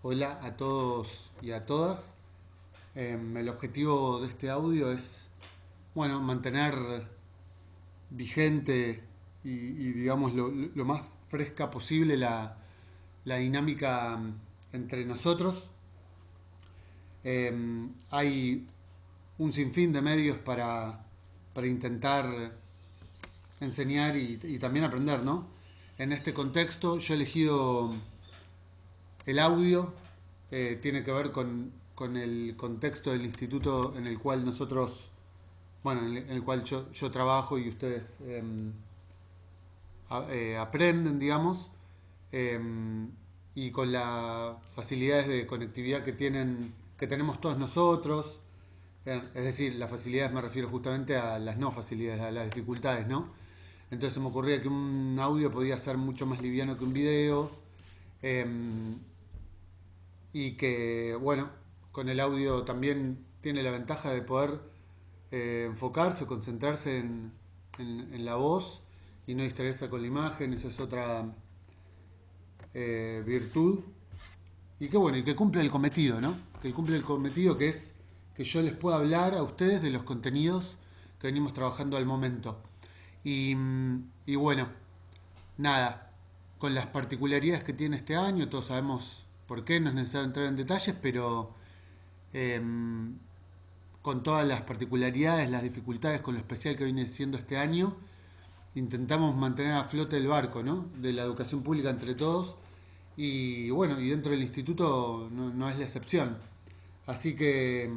Hola a todos y a todas. El objetivo de este audio es, bueno, mantener vigente y, digamos, lo más fresca posible la dinámica entre nosotros. Hay un sinfín de medios para intentar enseñar y también aprender, ¿no? En este contexto yo he elegido el audio, tiene que ver con el contexto del instituto en el cual nosotros, bueno, en el cual yo trabajo y ustedes aprenden, digamos, eh, y con las facilidades de conectividad que tenemos todos nosotros. Es decir, las facilidades me refiero justamente a las no facilidades, a las dificultades, ¿no? Entonces se me ocurría que un audio podía ser mucho más liviano que un video. eh, y que, bueno, con el audio también tiene la ventaja de poder enfocarse, concentrarse en la voz y no distraerse con la imagen. Esa es otra virtud. Y que bueno, y que cumple el cometido, ¿no? Que cumple el cometido, que es que yo les pueda hablar a ustedes de los contenidos que venimos trabajando al momento. Y bueno, nada, con las particularidades que tiene este año, todos sabemos por qué, no es necesario entrar en detalles, pero eh, con todas las particularidades, las dificultades, con lo especial que viene siendo este año, intentamos mantener a flote el barco, ¿no? De la educación pública entre todos. Y bueno, y dentro del instituto no es la excepción. Así que,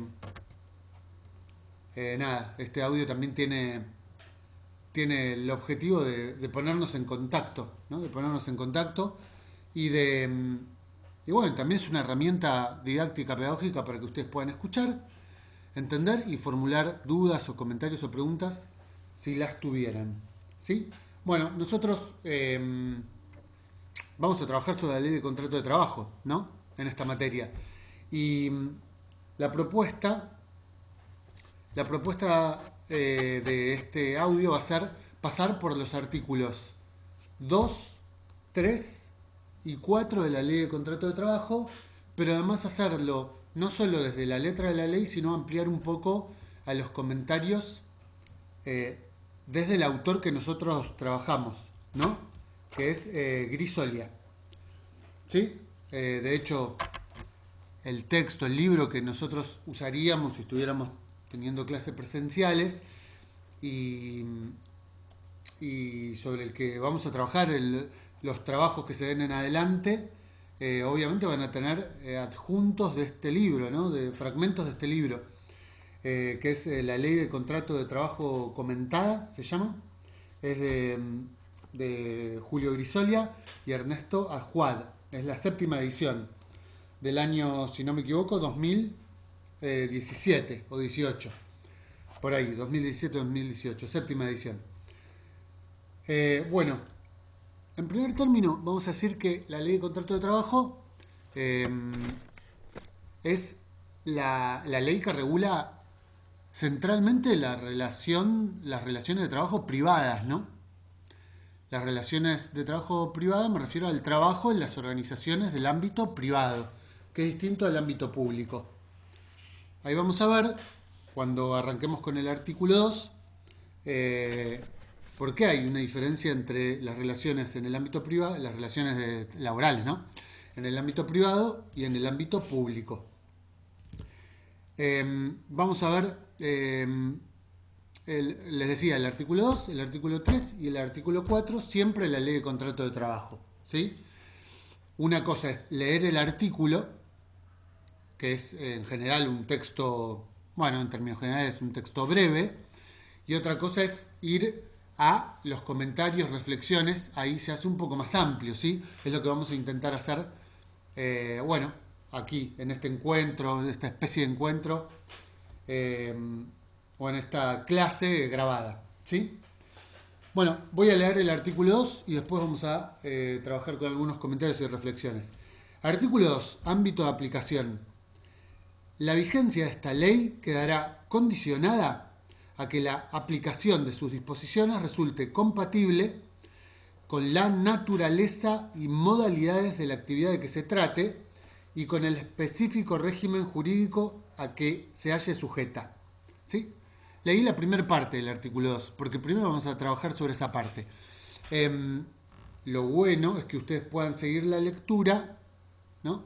nada, este audio también tiene el objetivo de ponernos en contacto, ¿no? De ponernos en contacto y y bueno, también es una herramienta didáctica pedagógica para que ustedes puedan escuchar, entender y formular dudas o comentarios o preguntas si las tuvieran, ¿sí? Bueno, nosotros vamos a trabajar sobre la ley de contrato de trabajo, ¿no? En esta materia. Y la propuesta la propuesta de este audio va a ser pasar por los artículos 2, 3 y 4 de la ley de contrato de trabajo, pero además hacerlo no solo desde la letra de la ley, sino ampliar un poco a los comentarios eh, desde el autor que nosotros trabajamos, ¿no? Que es Grisolia. ¿Sí? De hecho, el texto, el libro que nosotros usaríamos si estuviéramos teniendo clases presenciales y, y sobre el que vamos a trabajar, los trabajos que se den en adelante, obviamente van a tener adjuntos de este libro, ¿no? De fragmentos de este libro, que es la ley de contrato de trabajo comentada, se llama. Es de Julio Grisolia y Ernesto Ajuad. Es la séptima edición del año, si no me equivoco, 2017 o 18. Por ahí, 2017-2018, séptima edición. Bueno, en primer término, vamos a decir que la ley de contrato de trabajo eh, es la ley que regula centralmente las relaciones de trabajo privadas, ¿no? Las relaciones de trabajo privadas me refiero al trabajo en las organizaciones del ámbito privado, que es distinto al ámbito público. Ahí vamos a ver, cuando arranquemos con el artículo 2, por qué hay una diferencia entre las relaciones en el ámbito privado, las relaciones laborales, ¿no? En el ámbito privado y en el ámbito público. Vamos a ver, les decía, el artículo 2, el artículo 3 y el artículo 4, siempre la ley de contrato de trabajo, ¿sí? Una cosa es leer el artículo, que es en general un texto, bueno, en términos generales es un texto breve, y otra cosa es ir a los comentarios, reflexiones, ahí se hace un poco más amplio, ¿sí? Es lo que vamos a intentar hacer, bueno, aquí, en este encuentro, en esta especie de encuentro, o en esta clase grabada, ¿sí? Bueno, voy a leer el artículo 2 y después vamos a trabajar con algunos comentarios y reflexiones. Artículo 2, ámbito de aplicación. La vigencia de esta ley quedará condicionada a que la aplicación de sus disposiciones resulte compatible con la naturaleza y modalidades de la actividad de que se trate y con el específico régimen jurídico a que se halle sujeta. ¿Sí? Leí la primera parte del artículo 2, porque primero vamos a trabajar sobre esa parte. Lo bueno es que ustedes puedan seguir la lectura, ¿no?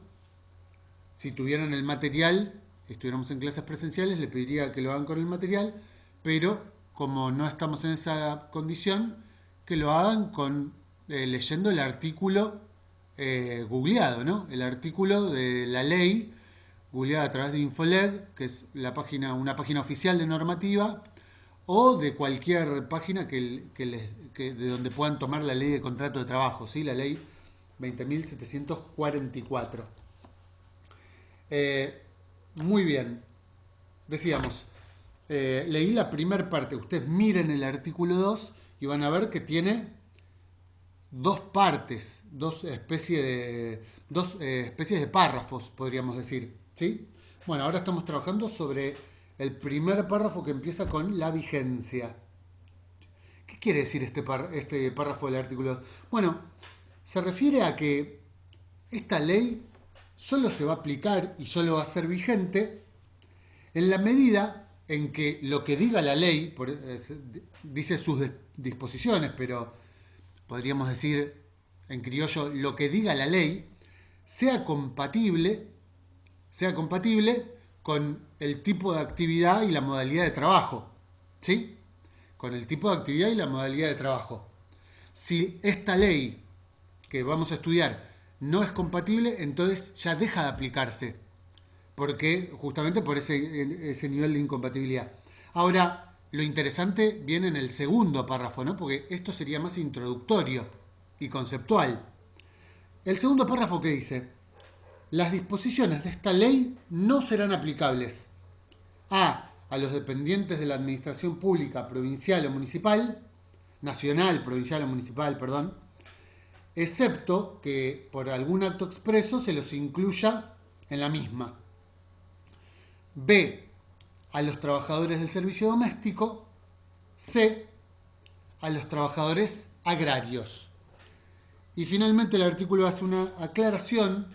Si tuvieran el material, estuviéramos en clases presenciales, le pediría que lo hagan con el material, pero como no estamos en esa condición, que lo hagan leyendo el artículo googleado, ¿no? El artículo de la ley googleado a través de Infoleg, que es una página oficial de normativa, o de cualquier página de donde puedan tomar la ley de contrato de trabajo, ¿sí? La ley 20.744. Muy bien. Decíamos, leí la primera parte. Ustedes miren el artículo 2 y van a ver que tiene dos partes, dos especies de párrafos, podríamos decir. ¿Sí? Bueno, ahora estamos trabajando sobre el primer párrafo que empieza con la vigencia. ¿Qué quiere decir este párrafo del artículo 2? Bueno, se refiere a que esta ley solo se va a aplicar y solo va a ser vigente en la medida en que lo que diga la ley, dice sus disposiciones, pero podríamos decir en criollo, lo que diga la ley sea compatible con el tipo de actividad y la modalidad de trabajo. ¿Sí? Con el tipo de actividad y la modalidad de trabajo. Si esta ley que vamos a estudiar no es compatible, entonces ya deja de aplicarse, justamente por ese nivel de incompatibilidad. Ahora, lo interesante viene en el segundo párrafo, ¿no? Porque esto sería más introductorio y conceptual. El segundo párrafo que dice: las disposiciones de esta ley no serán aplicables a los dependientes de la administración pública provincial o municipal, nacional, provincial o municipal, perdón, excepto que por algún acto expreso se los incluya en la misma. B, a los trabajadores del servicio doméstico. C, a los trabajadores agrarios. Y finalmente el artículo hace una aclaración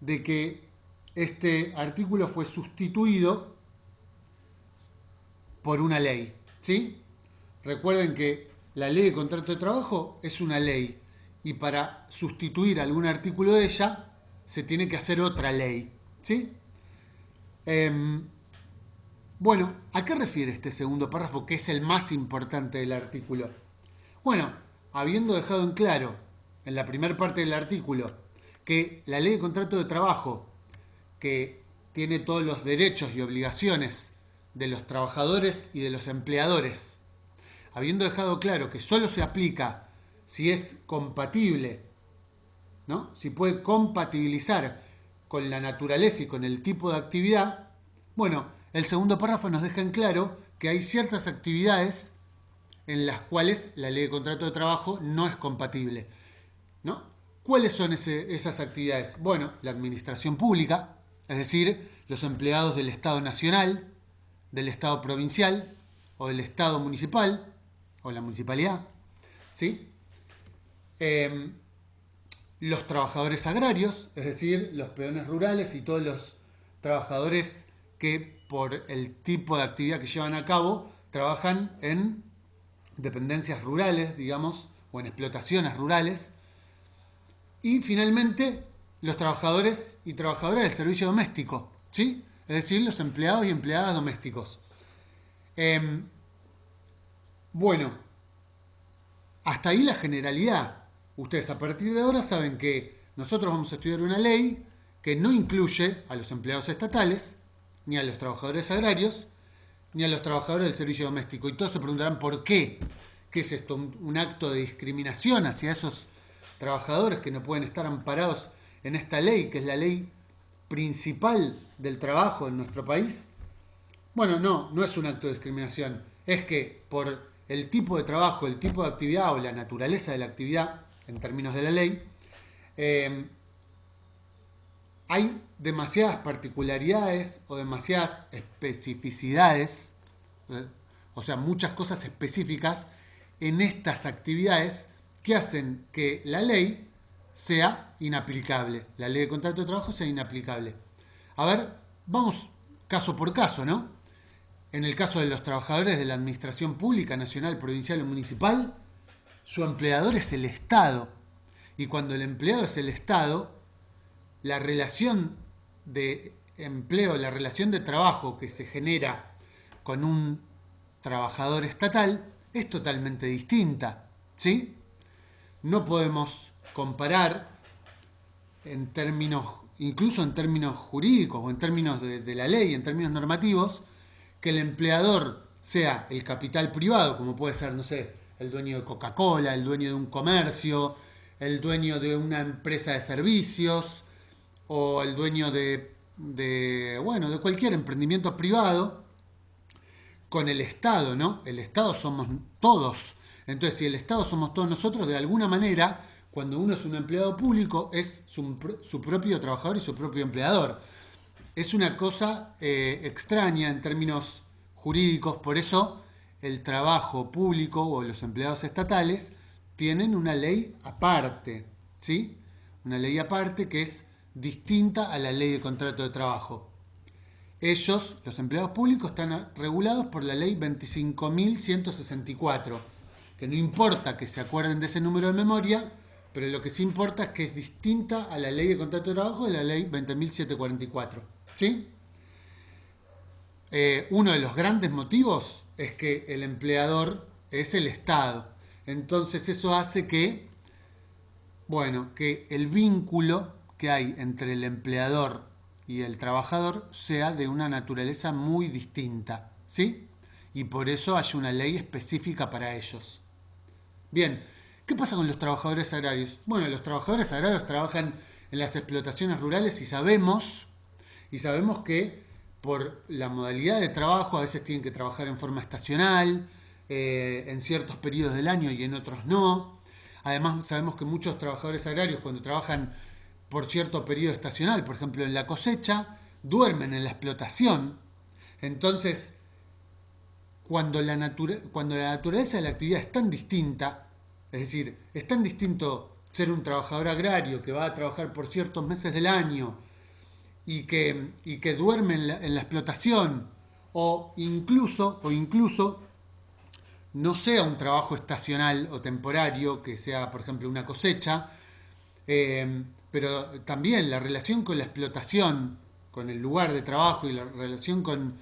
de que este artículo fue sustituido por una ley. ¿Sí? Recuerden que la ley de contrato de trabajo es una ley y para sustituir algún artículo de ella se tiene que hacer otra ley. ¿Sí? Bueno, ¿a qué refiere este segundo párrafo que es el más importante del artículo? Bueno, habiendo dejado en claro en la primera parte del artículo que la ley de contrato de trabajo, que tiene todos los derechos y obligaciones de los trabajadores y de los empleadores, habiendo dejado claro que solo se aplica si es compatible, ¿no? Si puede compatibilizar con la naturaleza y con el tipo de actividad, bueno, el segundo párrafo nos deja en claro que hay ciertas actividades en las cuales la ley de contrato de trabajo no es compatible, ¿no? ¿Cuáles son esas actividades? Bueno, la administración pública, es decir, los empleados del Estado Nacional, del Estado Provincial o del Estado Municipal o la Municipalidad, ¿sí? Los trabajadores agrarios, es decir, los peones rurales y todos los trabajadores que por el tipo de actividad que llevan a cabo trabajan en dependencias rurales, digamos, o en explotaciones rurales. Y finalmente, los trabajadores y trabajadoras del servicio doméstico, ¿sí? Es decir, los empleados y empleadas domésticos. Bueno, hasta ahí la generalidad. Ustedes a partir de ahora saben que nosotros vamos a estudiar una ley que no incluye a los empleados estatales, ni a los trabajadores agrarios, ni a los trabajadores del servicio doméstico. Y todos se preguntarán por qué. ¿Qué es esto? ¿Un acto de discriminación hacia esos trabajadores que no pueden estar amparados en esta ley, que es la ley principal del trabajo en nuestro país? Bueno, no es un acto de discriminación. Es que por el tipo de trabajo, el tipo de actividad o la naturaleza de la actividad, en términos de la ley, hay demasiadas particularidades o demasiadas especificidades, o sea, muchas cosas específicas en estas actividades que hacen que la ley sea inaplicable, la ley de contrato de trabajo sea inaplicable. A ver, vamos caso por caso, ¿no? En el caso de los trabajadores de la administración pública, nacional, provincial o municipal, su empleador es el Estado. Y cuando el empleado es el Estado, la relación de empleo, la relación de trabajo que se genera con un trabajador estatal es totalmente distinta, ¿sí? No podemos comparar en términos, incluso en términos jurídicos o en términos de la ley, en términos normativos, que el empleador sea el capital privado, como puede ser, no sé, el dueño de Coca-Cola, el dueño de un comercio, el dueño de una empresa de servicios o el dueño de cualquier emprendimiento privado, con el Estado, ¿no? El Estado somos todos. Entonces, si el Estado somos todos nosotros, de alguna manera, cuando uno es un empleado público, es su propio trabajador y su propio empleador. Es una cosa extraña en términos jurídicos, por eso el trabajo público o los empleados estatales tienen una ley aparte, ¿sí? Una ley aparte que es distinta a la ley de contrato de trabajo. Ellos, los empleados públicos, están regulados por la ley 25.164, que no importa que se acuerden de ese número de memoria, pero lo que sí importa es que es distinta a la ley de contrato de trabajo de la ley 20.744. ¿Sí? Uno de los grandes motivos es que el empleador es el Estado. Entonces eso hace que el vínculo que hay entre el empleador y el trabajador sea de una naturaleza muy distinta, ¿sí? Y por eso hay una ley específica para ellos. Bien, ¿qué pasa con los trabajadores agrarios? Bueno, los trabajadores agrarios trabajan en las explotaciones rurales y sabemos que por la modalidad de trabajo a veces tienen que trabajar en forma estacional, en ciertos periodos del año y en otros no. Además sabemos que muchos trabajadores agrarios cuando trabajan por cierto periodo estacional, por ejemplo en la cosecha, duermen en la explotación. Entonces, cuando la naturaleza de la actividad es tan distinta, es decir, es tan distinto ser un trabajador agrario que va a trabajar por ciertos meses del año y que duerme en la explotación, o incluso no sea un trabajo estacional o temporario, que sea por ejemplo una cosecha, pero también la relación con la explotación, con el lugar de trabajo y la relación con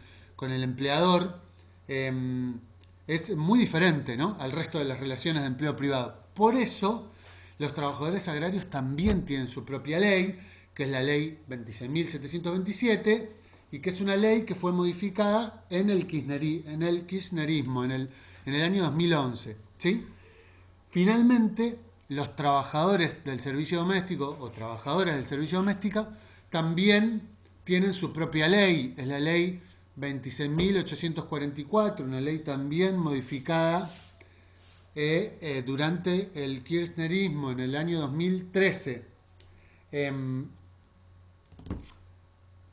el empleador es muy diferente, ¿no?, al resto de las relaciones de empleo privado. Por eso los trabajadores agrarios también tienen su propia ley, que es la ley 26.727, y que es una ley que fue modificada en el kirchnerismo, en el año 2011. ¿Sí? Finalmente, los trabajadores del servicio doméstico o trabajadoras del servicio doméstico también tienen su propia ley, es la ley 26.844, una ley también modificada durante el kirchnerismo en el año 2013.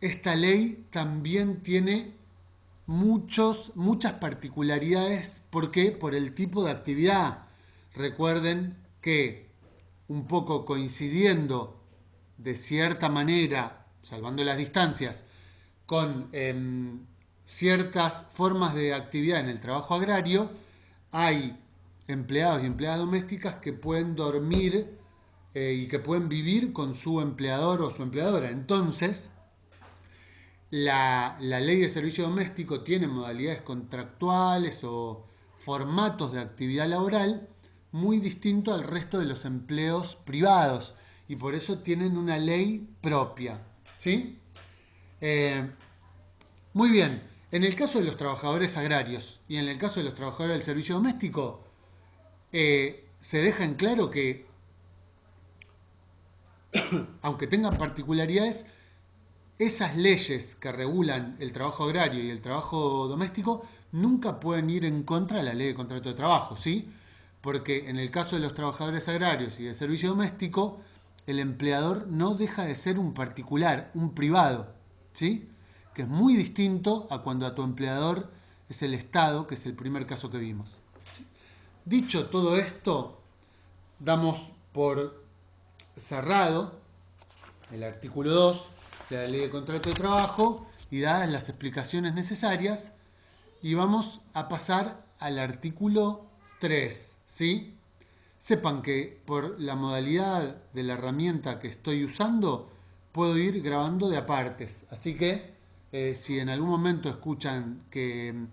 Esta ley también tiene muchas particularidades. ¿Por qué? Por el tipo de actividad. Recuerden que un poco coincidiendo de cierta manera, salvando las distancias, con ciertas formas de actividad en el trabajo agrario, hay empleados y empleadas domésticas que pueden dormir y que pueden vivir con su empleador o su empleadora. Entonces, la ley de servicio doméstico tiene modalidades contractuales o formatos de actividad laboral muy distinto al resto de los empleos privados y por eso tienen una ley propia. ¿Sí? Muy bien, en el caso de los trabajadores agrarios y en el caso de los trabajadores del servicio doméstico, se deja en claro que, aunque tengan particularidades, esas leyes que regulan el trabajo agrario y el trabajo doméstico nunca pueden ir en contra de la ley de contrato de trabajo, ¿sí? Porque en el caso de los trabajadores agrarios y del servicio doméstico, el empleador no deja de ser un particular, un privado, ¿sí? Que es muy distinto a cuando a tu empleador es el Estado, que es el primer caso que vimos. ¿Sí? Dicho todo esto, damos por cerrado el artículo 2 de la Ley de Contrato de Trabajo y dadas las explicaciones necesarias, y vamos a pasar al artículo 3, ¿sí? Sepan que por la modalidad de la herramienta que estoy usando, puedo ir grabando de apartes. Así que si en algún momento escuchan que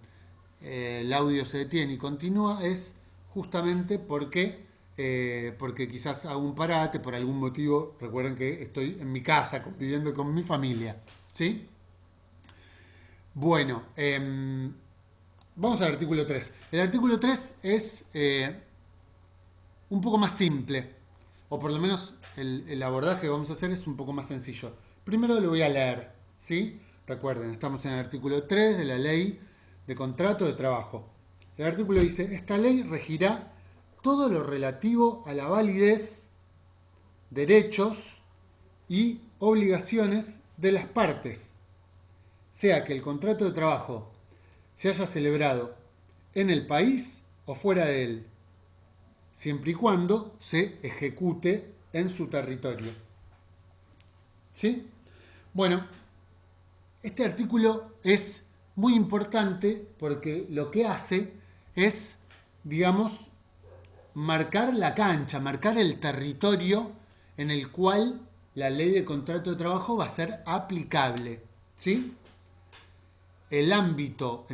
el audio se detiene y continúa, es justamente porque quizás hago un parate por algún motivo. Recuerden que estoy en mi casa conviviendo con mi familia, ¿sí? Bueno, vamos al artículo 3. El artículo 3 es un poco más simple, o por lo menos el abordaje que vamos a hacer es un poco más sencillo. Primero lo voy a leer, ¿sí? Recuerden, estamos en el artículo 3 de la Ley de Contrato de Trabajo. El artículo dice: esta ley regirá todo lo relativo a la validez, derechos y obligaciones de las partes, sea que el contrato de trabajo se haya celebrado en el país o fuera de él, siempre y cuando se ejecute en su territorio. ¿Sí? Bueno, este artículo es muy importante porque lo que hace es, digamos, marcar la cancha, marcar el territorio en el cual la ley de contrato de trabajo va a ser aplicable. ¿Sí? El ámbito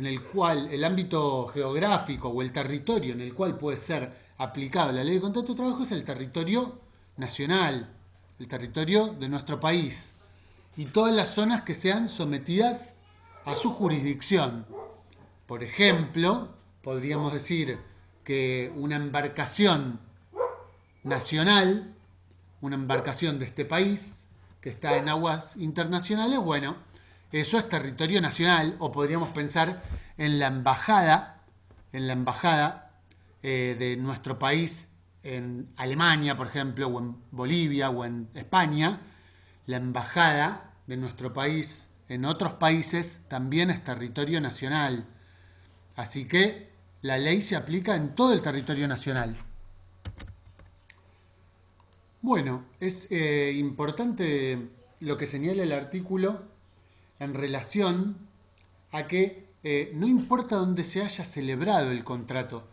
geográfico o el territorio en el cual puede ser aplicada la ley de contrato de trabajo es el territorio nacional, el territorio de nuestro país y todas las zonas que sean sometidas a su jurisdicción. Por ejemplo, podríamos decir que una embarcación nacional, una embarcación de este país que está en aguas internacionales, bueno, eso es territorio nacional. O podríamos pensar en la embajada de nuestro país en Alemania, por ejemplo, o en Bolivia o en España. La embajada de nuestro país en otros países también es territorio nacional. Así que la ley se aplica en todo el territorio nacional. Bueno, es importante lo que señala el artículo en relación a que no importa dónde se haya celebrado el contrato.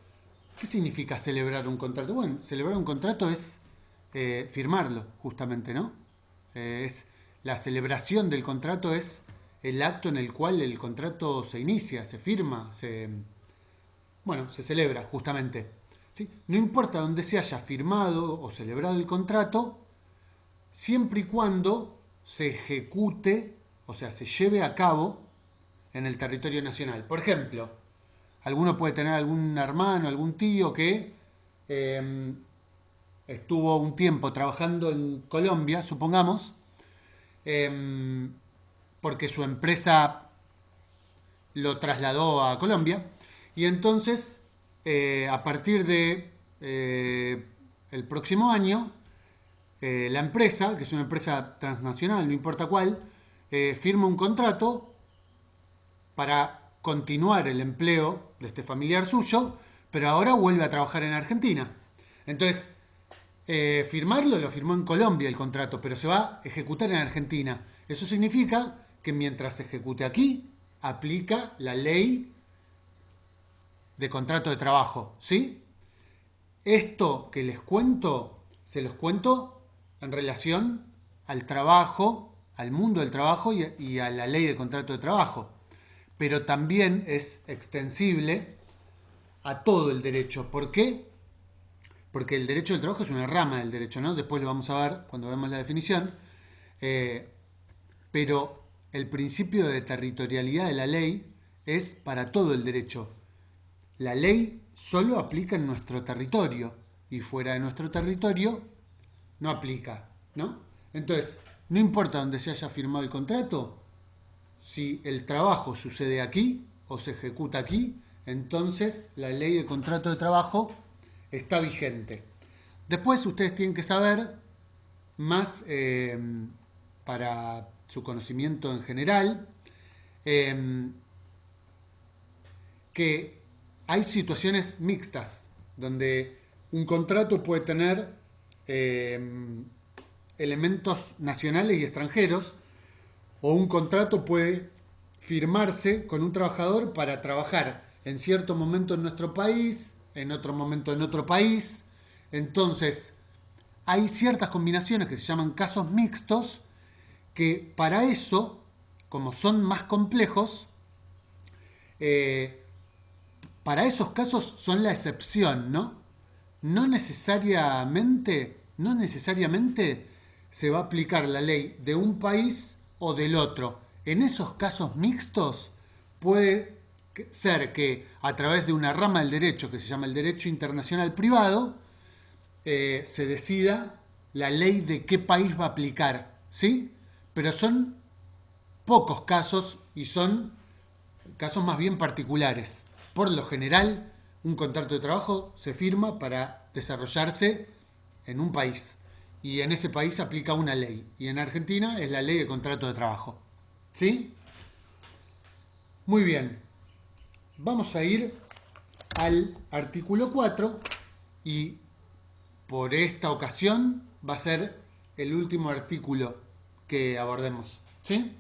¿Qué significa celebrar un contrato? Bueno, celebrar un contrato es firmarlo, justamente, ¿no? La celebración del contrato es el acto en el cual el contrato se inicia, se firma, se celebra, justamente. ¿Sí? No importa dónde se haya firmado o celebrado el contrato, siempre y cuando se ejecute, o sea, se lleve a cabo en el territorio nacional. Por ejemplo, alguno puede tener algún hermano, algún tío que estuvo un tiempo trabajando en Colombia, supongamos, porque su empresa lo trasladó a Colombia, y entonces a partir de el próximo año, la empresa, que es una empresa transnacional, no importa cuál, firma un contrato para continuar el empleo de este familiar suyo, pero ahora vuelve a trabajar en Argentina. Entonces, lo firmó en Colombia el contrato, pero se va a ejecutar en Argentina. Eso significa que mientras se ejecute aquí, aplica la ley de contrato de trabajo, ¿sí? Esto que les cuento, se los cuento en relación al trabajo, al mundo del trabajo y a la ley de contrato de trabajo. Pero también es extensible a todo el derecho. ¿Por qué? Porque el derecho del trabajo es una rama del derecho, ¿no? Después lo vamos a ver cuando vemos la definición. Pero el principio de territorialidad de la ley es para todo el derecho. La ley solo aplica en nuestro territorio y fuera de nuestro territorio no aplica, ¿no? Entonces, no importa dónde se haya firmado el contrato, si el trabajo sucede aquí o se ejecuta aquí, entonces la ley de contrato de trabajo está vigente. Después ustedes tienen que saber más para su conocimiento en general, que hay situaciones mixtas donde un contrato puede tener elementos nacionales y extranjeros, o un contrato puede firmarse con un trabajador para trabajar en cierto momento en nuestro país, en otro momento en otro país. Entonces, hay ciertas combinaciones que se llaman casos mixtos, que para eso, como son más complejos, para esos casos son la excepción, ¿no? No necesariamente se va a aplicar la ley de un país o del otro. En esos casos mixtos puede ser que a través de una rama del derecho que se llama el derecho internacional privado se decida la ley de qué país va a aplicar, ¿sí? Pero son pocos casos y son casos más bien particulares. Por lo general, un contrato de trabajo se firma para desarrollarse en un país y en ese país aplica una ley, y en Argentina es la ley de contrato de trabajo. ¿Sí? Muy bien. Vamos a ir al artículo 4 y por esta ocasión va a ser el último artículo que abordemos. ¿Sí?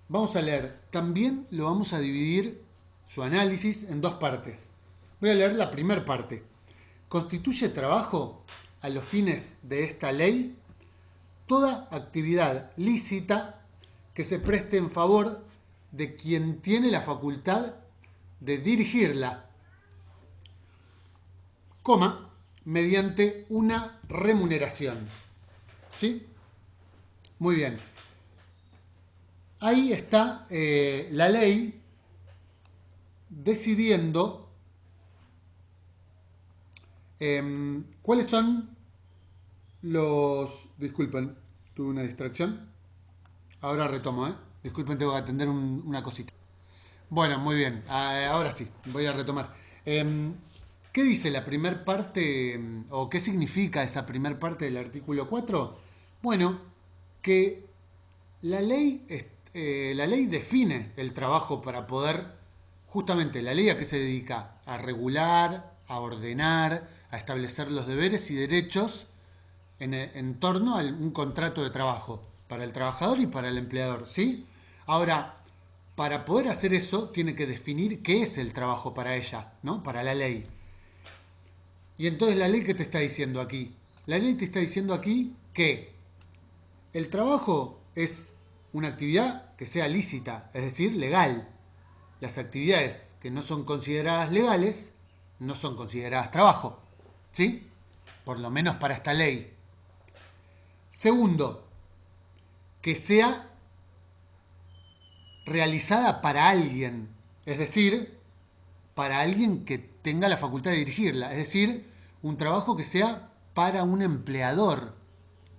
Vamos a leer. También lo vamos a dividir su análisis en dos partes. Voy a leer la primera parte. ¿Constituye trabajo a los fines de esta ley toda actividad lícita que se preste en favor de quien tiene la facultad de dirigirla, mediante una remuneración? ¿Sí? Muy bien. Ahí está la ley decidiendo cuáles son los... Disculpen, tuve una distracción. Ahora retomo, ¿eh? Disculpen, tengo que atender una cosita. Bueno, muy bien. Ahora sí, voy a retomar. ¿Qué dice la primera parte o qué significa esa primera parte del artículo 4? Bueno, que la ley define el trabajo para poder, justamente la ley a qué se dedica, a regular, a ordenar, a establecer los deberes y derechos en torno a un contrato de trabajo para el trabajador y para el empleador, ¿sí? Ahora, para poder hacer eso, tiene que definir qué es el trabajo para ella, ¿no? Para la ley. Y entonces la ley, ¿qué te está diciendo aquí? La ley te está diciendo aquí que el trabajo es una actividad que sea lícita, es decir, legal. Las actividades que no son consideradas legales no son consideradas trabajo, ¿sí? Por lo menos para esta ley. Segundo, que sea realizada para alguien, es decir, para alguien que tenga la facultad de dirigirla, es decir, un trabajo que sea para un empleador,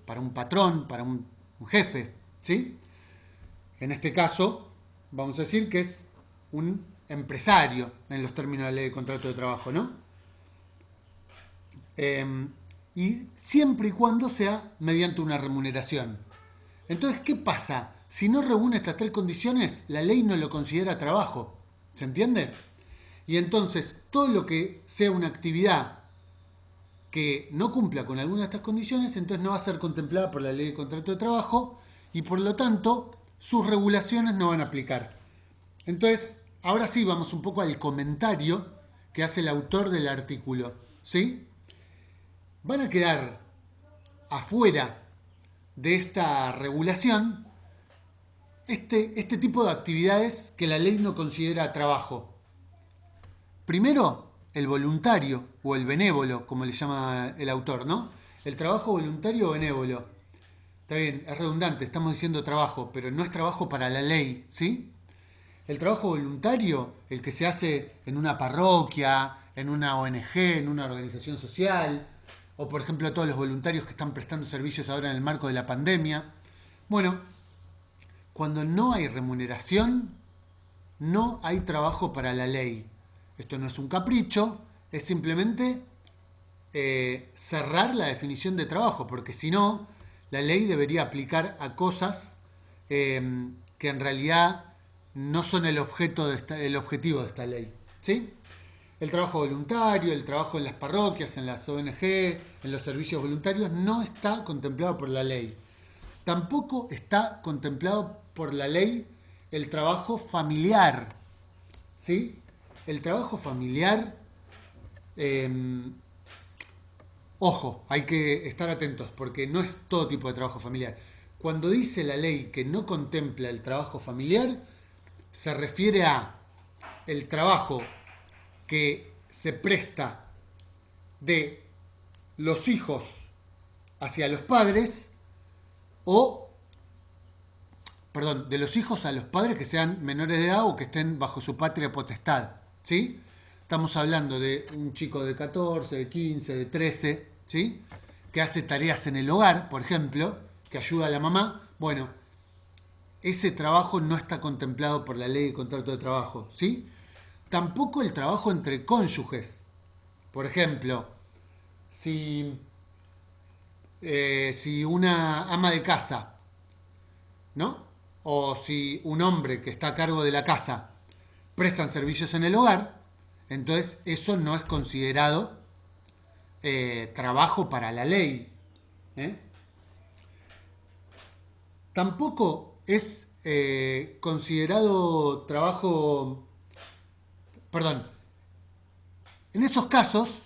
para un patrón, para un jefe, ¿sí? En este caso, vamos a decir que es un empresario en los términos de la ley de contrato de trabajo, ¿no? Y siempre y cuando sea mediante una remuneración. Entonces, ¿qué pasa? Si no reúne estas tres condiciones, la ley no lo considera trabajo. ¿Se entiende? Y entonces, todo lo que sea una actividad que no cumpla con alguna de estas condiciones, entonces no va a ser contemplada por la ley de contrato de trabajo y por lo tanto sus regulaciones no van a aplicar. Entonces, ahora sí vamos un poco al comentario que hace el autor del artículo, ¿sí? Van a quedar afuera de esta regulación este tipo de actividades que la ley no considera trabajo. Primero, el voluntario o el benévolo, como le llama el autor, ¿no? El trabajo voluntario o benévolo. Está bien, es redundante, estamos diciendo trabajo, pero no es trabajo para la ley, ¿sí? El trabajo voluntario, el que se hace en una parroquia, en una ONG, en una organización social, o por ejemplo todos los voluntarios que están prestando servicios ahora en el marco de la pandemia. Bueno, cuando no hay remuneración, no hay trabajo para la ley. Esto no es un capricho, es simplemente cerrar la definición de trabajo, porque si no, la ley debería aplicar a cosas que en realidad no son el objetivo de esta ley, ¿sí? El trabajo voluntario, el trabajo en las parroquias, en las ONG, en los servicios voluntarios, no está contemplado por la ley. Tampoco está contemplado por la ley el trabajo familiar. ¿Sí? El trabajo familiar, ojo, hay que estar atentos porque no es todo tipo de trabajo familiar. Cuando dice la ley que no contempla el trabajo familiar, se refiere a el trabajo que se presta de los hijos hacia los padres o, perdón, de los hijos a los padres que sean menores de edad o que estén bajo su patria potestad, ¿sí? Estamos hablando de un chico de 14, de 15, de 13, ¿sí? Que hace tareas en el hogar, por ejemplo, que ayuda a la mamá. Bueno, ese trabajo no está contemplado por la ley de contrato de trabajo, ¿sí? Tampoco el trabajo entre cónyuges. Por ejemplo, si una ama de casa, ¿no? O si un hombre que está a cargo de la casa prestan servicios en el hogar, entonces eso no es considerado trabajo para la ley. ¿eh? Tampoco es considerado trabajo, perdón, en esos casos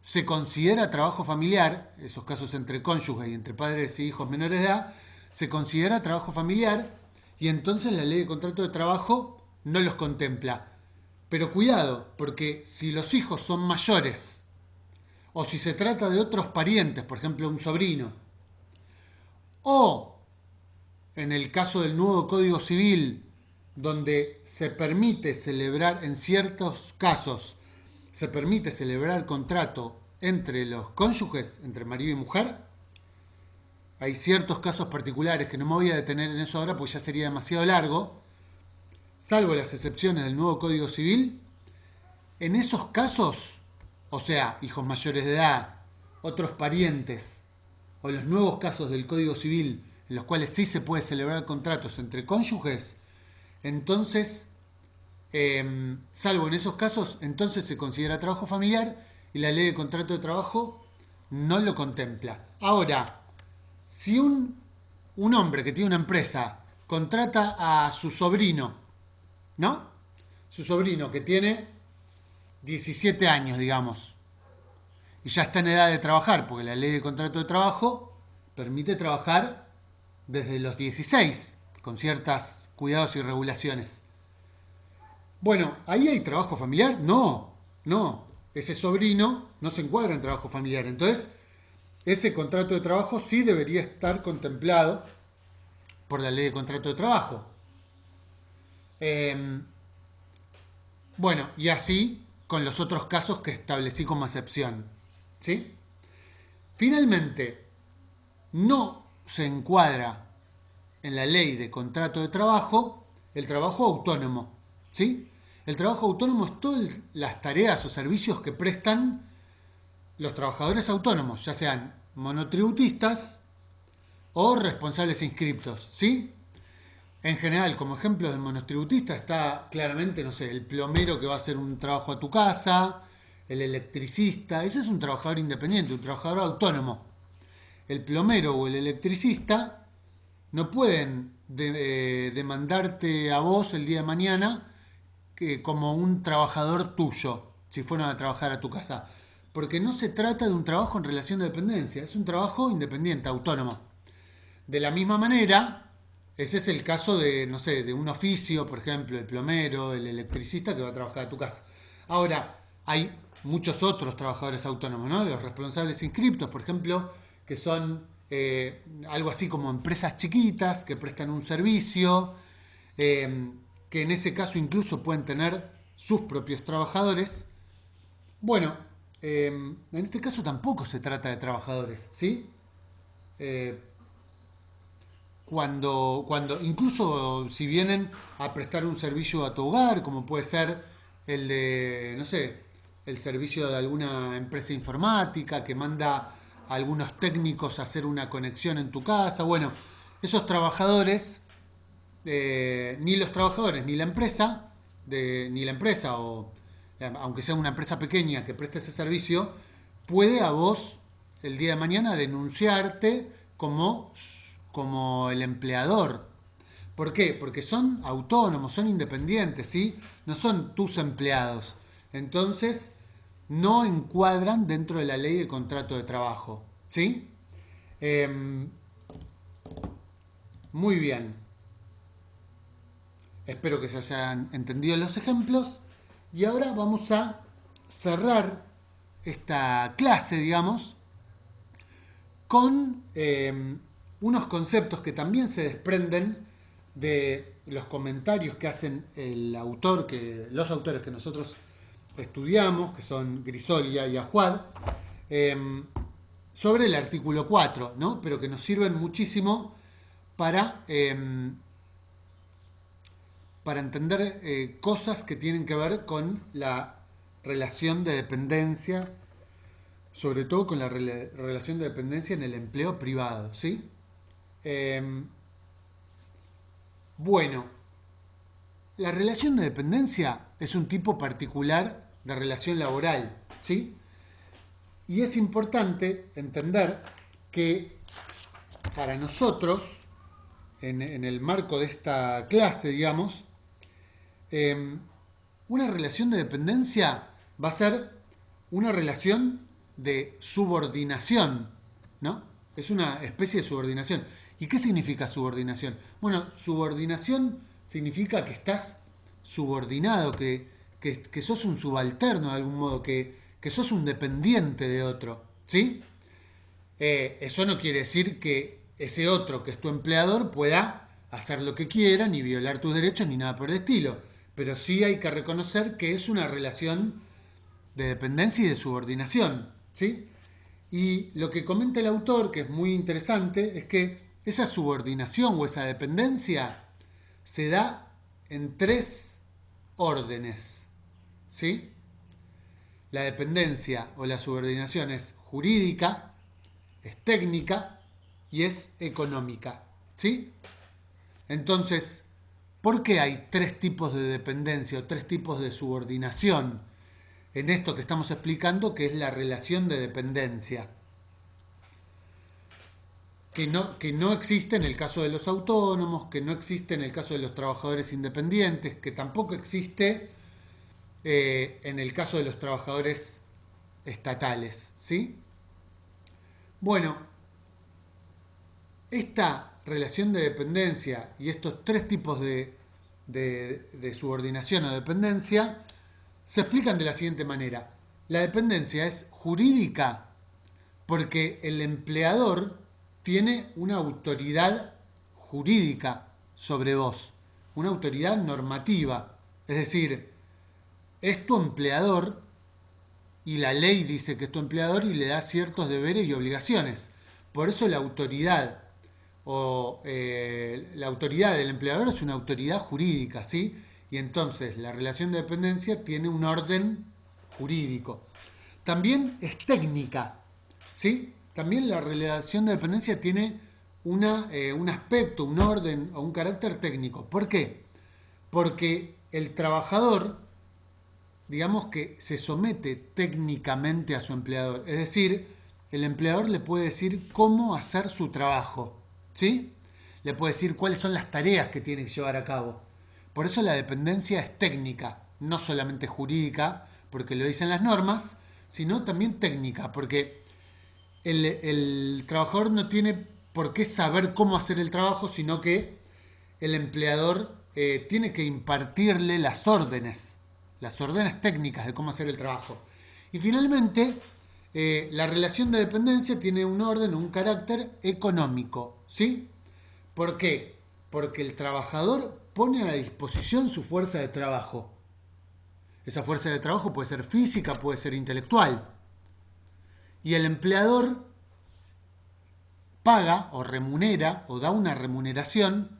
se considera trabajo familiar, esos casos entre cónyuges y entre padres e hijos menores de edad, se considera trabajo familiar y entonces la ley de contrato de trabajo no los contempla. Pero cuidado, porque si los hijos son mayores o si se trata de otros parientes, por ejemplo un sobrino, o en el caso del nuevo Código Civil, donde se permite celebrar, en ciertos casos, se permite celebrar contrato entre los cónyuges, entre marido y mujer. Hay ciertos casos particulares que no me voy a detener en eso ahora porque ya sería demasiado largo, salvo las excepciones del nuevo Código Civil. En esos casos, o sea, hijos mayores de edad, otros parientes, o los nuevos casos del Código Civil en los cuales sí se puede celebrar contratos entre cónyuges, entonces, salvo en esos casos, entonces se considera trabajo familiar y la ley de contrato de trabajo no lo contempla. Ahora, si un hombre que tiene una empresa contrata a su sobrino, ¿no? Su sobrino que tiene 17 años, digamos, y ya está en edad de trabajar, porque la ley de contrato de trabajo permite trabajar desde los 16, con ciertos cuidados y regulaciones. Bueno, ¿ahí hay trabajo familiar? No. Ese sobrino no se encuadra en trabajo familiar. Entonces, ese contrato de trabajo sí debería estar contemplado por la ley de contrato de trabajo. Bueno, y así con los otros casos que establecí como excepción. ¿Sí? Finalmente, no se encuadra en la ley de contrato de trabajo el trabajo autónomo. ¿Sí? El trabajo autónomo es todas las tareas o servicios que prestan los trabajadores autónomos, ya sean monotributistas o responsables inscriptos. ¿Sí? En general, como ejemplo de monotributista está claramente, no sé, el plomero que va a hacer un trabajo a tu casa, el electricista, ese es un trabajador independiente, un trabajador autónomo. El plomero o el electricista no pueden demandarte a vos el día de mañana como un trabajador tuyo, si fueran a trabajar a tu casa. Porque no se trata de un trabajo en relación de dependencia, es un trabajo independiente, autónomo. De la misma manera, ese es el caso de, no sé, de un oficio, por ejemplo, el plomero, el electricista que va a trabajar a tu casa. Ahora, hay muchos otros trabajadores autónomos, ¿no? Los responsables inscriptos, por ejemplo, que son algo así como empresas chiquitas que prestan un servicio, que en ese caso incluso pueden tener sus propios trabajadores. Bueno, en este caso tampoco se trata de trabajadores, ¿sí? Cuando incluso si vienen a prestar un servicio a tu hogar, como puede ser el de, no sé, el servicio de alguna empresa informática que manda a algunos técnicos a hacer una conexión en tu casa, bueno, esos trabajadores, ni los trabajadores, ni la empresa o aunque sea una empresa pequeña que preste ese servicio, puede a vos el día de mañana denunciarte como el empleador. ¿Por qué? Porque son autónomos, son independientes, ¿sí? No son tus empleados. Entonces, no encuadran dentro de la ley de contrato de trabajo, ¿sí? Eh, Muy bien. Espero que se hayan entendido los ejemplos. Y ahora vamos a cerrar esta clase, digamos, con unos conceptos que también se desprenden de los comentarios que hacen los autores que nosotros estudiamos, que son Grisolia y Ajuad, sobre el artículo 4, ¿no? Pero que nos sirven muchísimo para entender cosas que tienen que ver con la relación de dependencia, sobre todo con la relación de dependencia en el empleo privado, ¿sí? Bueno, la relación de dependencia es un tipo particular de relación laboral, ¿sí? Y es importante entender que para nosotros, en el marco de esta clase, digamos, una relación de dependencia va a ser una relación de subordinación, ¿no? Es una especie de subordinación. ¿Y qué significa subordinación? Bueno, subordinación significa que estás subordinado, que sos un subalterno de algún modo, que sos un dependiente de otro, ¿sí? Eso no quiere decir que ese otro, que es tu empleador, pueda hacer lo que quiera, ni violar tus derechos, ni nada por el estilo. Pero sí hay que reconocer que es una relación de dependencia y de subordinación, ¿sí? Y lo que comenta el autor, que es muy interesante, es que esa subordinación o esa dependencia se da en 3 órdenes, ¿sí? La dependencia o la subordinación es jurídica, es técnica y es económica, ¿sí? Entonces, ¿por qué hay 3 tipos de dependencia o 3 tipos de subordinación en esto que estamos explicando, que es la relación de dependencia? Que no existe en el caso de los autónomos, que no existe en el caso de los trabajadores independientes, que tampoco existe en el caso de los trabajadores estatales, ¿sí? Bueno, esta relación de dependencia y estos 3 tipos de subordinación o dependencia se explican de la siguiente manera. La dependencia es jurídica porque el empleador tiene una autoridad jurídica sobre vos, una autoridad normativa. Es decir, es tu empleador y la ley dice que es tu empleador y le da ciertos deberes y obligaciones. Por eso la autoridad la autoridad del empleador es una autoridad jurídica, ¿sí? Y entonces la relación de dependencia tiene un orden jurídico. También es técnica, ¿sí? También la relación de dependencia tiene un aspecto, un orden o un carácter técnico. ¿Por qué? Porque el trabajador, digamos que se somete técnicamente a su empleador. Es decir, el empleador le puede decir cómo hacer su trabajo, ¿sí? Le puede decir cuáles son las tareas que tiene que llevar a cabo. Por eso la dependencia es técnica, no solamente jurídica, porque lo dicen las normas, sino también técnica, porque el trabajador no tiene por qué saber cómo hacer el trabajo, sino que el empleador tiene que impartirle las órdenes técnicas de cómo hacer el trabajo. Y finalmente, la relación de dependencia tiene un orden, un carácter económico, ¿sí? ¿Por qué? Porque el trabajador pone a disposición su fuerza de trabajo. Esa fuerza de trabajo puede ser física, puede ser intelectual. Y el empleador paga o remunera o da una remuneración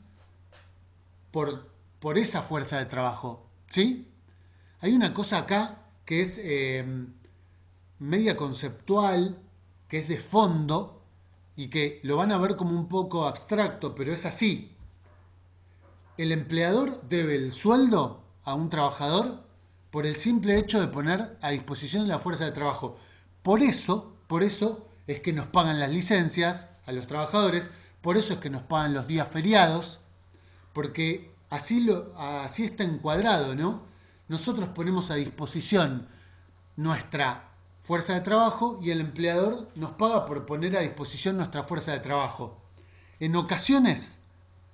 por esa fuerza de trabajo, ¿sí? Hay una cosa acá que es media conceptual, que es de fondo y que lo van a ver como un poco abstracto, pero es así. El empleador debe el sueldo a un trabajador por el simple hecho de poner a disposición de la fuerza de trabajo. Por eso es que nos pagan las licencias a los trabajadores, por eso es que nos pagan los días feriados, porque así está encuadrado, ¿no? Nosotros ponemos a disposición nuestra fuerza de trabajo y el empleador nos paga por poner a disposición nuestra fuerza de trabajo. En ocasiones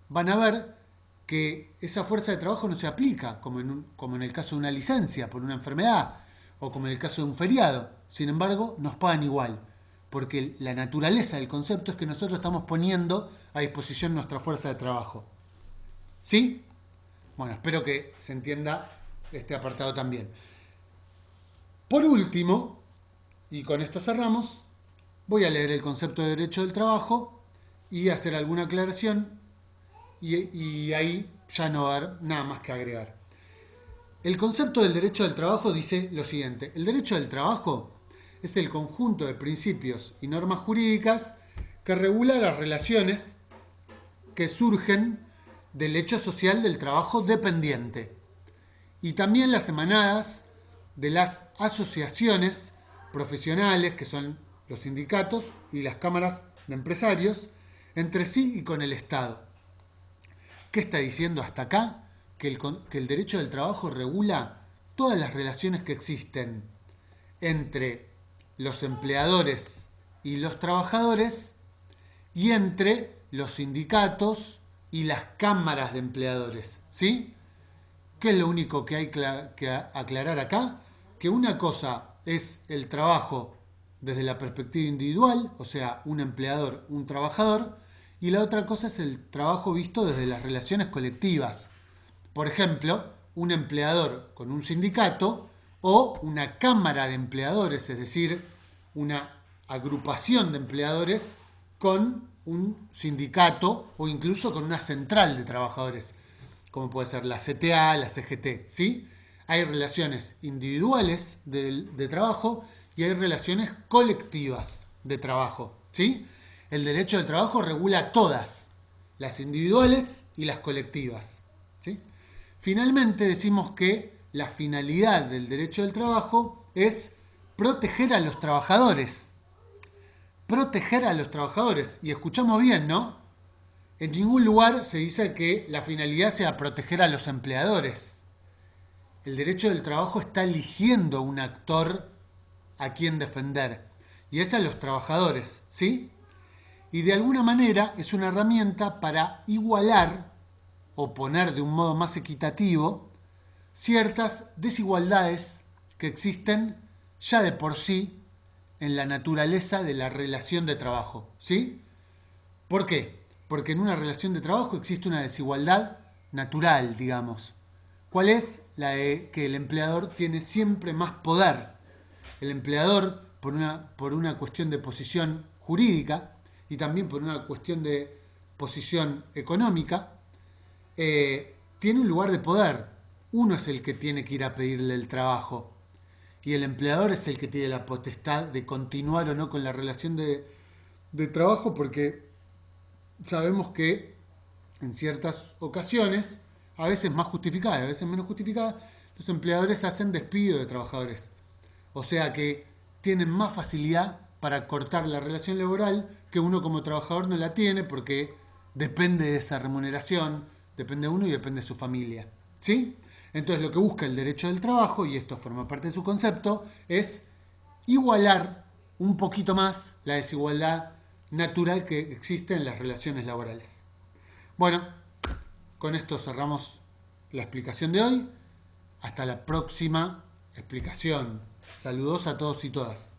van a ver que esa fuerza de trabajo no se aplica, como en el caso de una licencia por una enfermedad o como en el caso de un feriado. Sin embargo, nos pagan igual, porque la naturaleza del concepto es que nosotros estamos poniendo a disposición nuestra fuerza de trabajo. ¿Sí? Bueno, espero que se entienda este apartado también. Por último, y con esto cerramos, voy a leer el concepto de derecho del trabajo y hacer alguna aclaración y ahí ya no va a haber nada más que agregar. El concepto del derecho del trabajo dice lo siguiente: el derecho del trabajo es el conjunto de principios y normas jurídicas que regula las relaciones que surgen del hecho social del trabajo dependiente y también las emanadas de las asociaciones profesionales, que son los sindicatos y las cámaras de empresarios, entre sí y con el Estado. ¿Qué está diciendo hasta acá? Que el derecho del trabajo regula todas las relaciones que existen entre los empleadores y los trabajadores y entre los sindicatos y las cámaras de empleadores, ¿sí? ¿Qué es lo único que hay que aclarar acá? Que una cosa es el trabajo desde la perspectiva individual, o sea, un empleador, un trabajador, y la otra cosa es el trabajo visto desde las relaciones colectivas. Por ejemplo, un empleador con un sindicato o una cámara de empleadores, es decir, una agrupación de empleadores con un sindicato o incluso con una central de trabajadores, como puede ser la CTA, la CGT, ¿sí? Hay relaciones individuales de trabajo y hay relaciones colectivas de trabajo, ¿sí? El derecho del trabajo regula todas, las individuales y las colectivas, ¿sí? Finalmente decimos que la finalidad del derecho del trabajo es proteger a los trabajadores. Proteger a los trabajadores. Y escuchamos bien, ¿no? En ningún lugar se dice que la finalidad sea proteger a los empleadores. El derecho del trabajo está eligiendo un actor a quien defender. Y es a los trabajadores, ¿sí? Y de alguna manera es una herramienta para igualar o poner de un modo más equitativo ciertas desigualdades que existen ya de por sí en la naturaleza de la relación de trabajo, ¿sí? ¿Por qué? Porque en una relación de trabajo existe una desigualdad natural, digamos. ¿Cuál es? La de que el empleador tiene siempre más poder. El empleador, por una cuestión de posición jurídica y también por una cuestión de posición económica, tiene un lugar de poder. Uno es el que tiene que ir a pedirle el trabajo y el empleador es el que tiene la potestad de continuar o no con la relación de trabajo, porque sabemos que en ciertas ocasiones, a veces más justificadas, a veces menos justificadas, los empleadores hacen despido de trabajadores. O sea que tienen más facilidad para cortar la relación laboral que uno como trabajador no la tiene, porque depende de esa remuneración, depende de uno y depende de su familia, ¿sí? Entonces lo que busca el derecho del trabajo, y esto forma parte de su concepto, es igualar un poquito más la desigualdad natural que existe en las relaciones laborales. Bueno, con esto cerramos la explicación de hoy. Hasta la próxima explicación. Saludos a todos y todas.